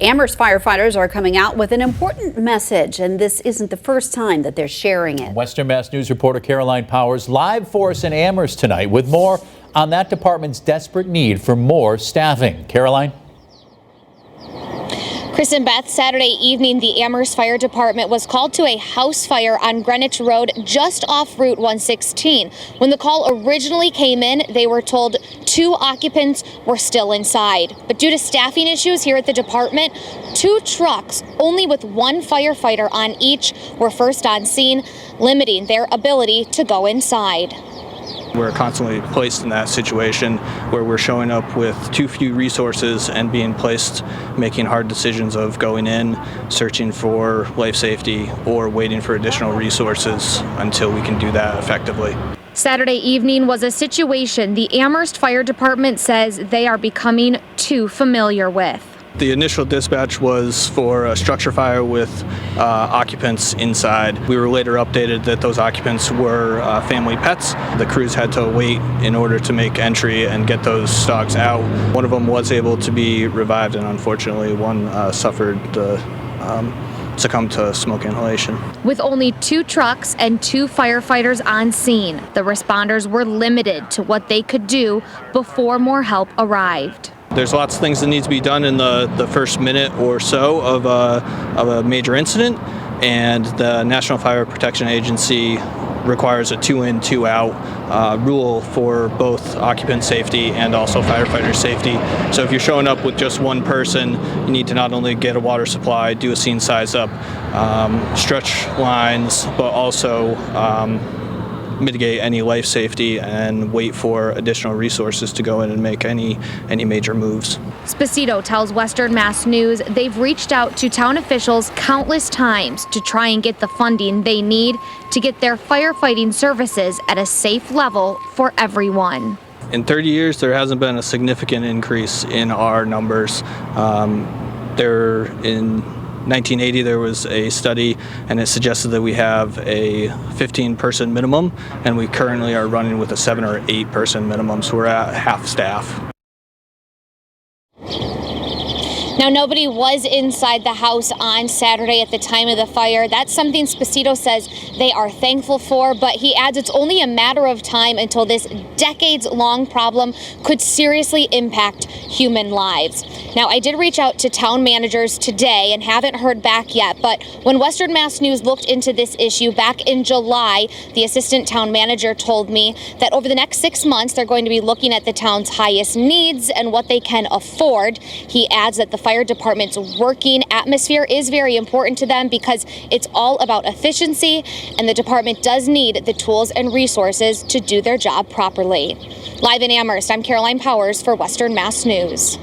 Amherst firefighters are coming out with an important message, and this isn't the first time that they're sharing it. Western Mass News reporter Caroline Powers live for us in Amherst tonight with more on that department's desperate need for more staffing. Caroline? Chris and Beth, Saturday evening, the Amherst Fire Department was called to a house fire on Greenwich Road just off Route 116. When the call originally came in, they were told 2 occupants were still inside. But due to staffing issues here at the department, 2 trucks, only with 1 firefighter on each, were first on scene, limiting their ability to go inside. We're constantly placed in that situation where we're showing up with too few resources and being placed making hard decisions of going in, searching for life safety, or waiting for additional resources until we can do that effectively. Saturday evening was a situation the Amherst Fire Department says they are becoming too familiar with. The initial dispatch was for a structure fire with occupants inside. We were later updated that those occupants were family pets. The crews had to wait in order to make entry and get those dogs out. One of them was able to be revived, and unfortunately one succumbed to smoke inhalation. With only 2 trucks and 2 firefighters on scene, the responders were limited to what they could do before more help arrived. There's lots of things that need to be done in the first minute or so of a major incident, and the National Fire Protection Agency requires a 2-in, 2-out rule for both occupant safety and also firefighter safety. So if you're showing up with just one person, you need to not only get a water supply, do a scene size up, stretch lines, but also mitigate any life safety and wait for additional resources to go in and make any major moves. Spacito tells Western Mass News they've reached out to town officials countless times to try and get the funding they need to get their firefighting services at a safe level for everyone. In 30 years, there hasn't been a significant increase in our numbers. In 1980, there was a study, and it suggested that we have a 15-person minimum, and we currently are running with a 7 or 8-person minimum, so we're at half staff. Now, nobody was inside the house on Saturday at the time of the fire. That's something Spacito says they are thankful for, but he adds it's only a matter of time until this decades-long problem could seriously impact human lives. Now, I did reach out to town managers today and haven't heard back yet, but when Western Mass News looked into this issue back in July, the assistant town manager told me that over the next 6 months, they're going to be looking at the town's highest needs and what they can afford. He adds that the fire department's working atmosphere is very important to them because it's all about efficiency, and the department does need the tools and resources to do their job properly. Live in Amherst, I'm Caroline Powers for Western Mass News.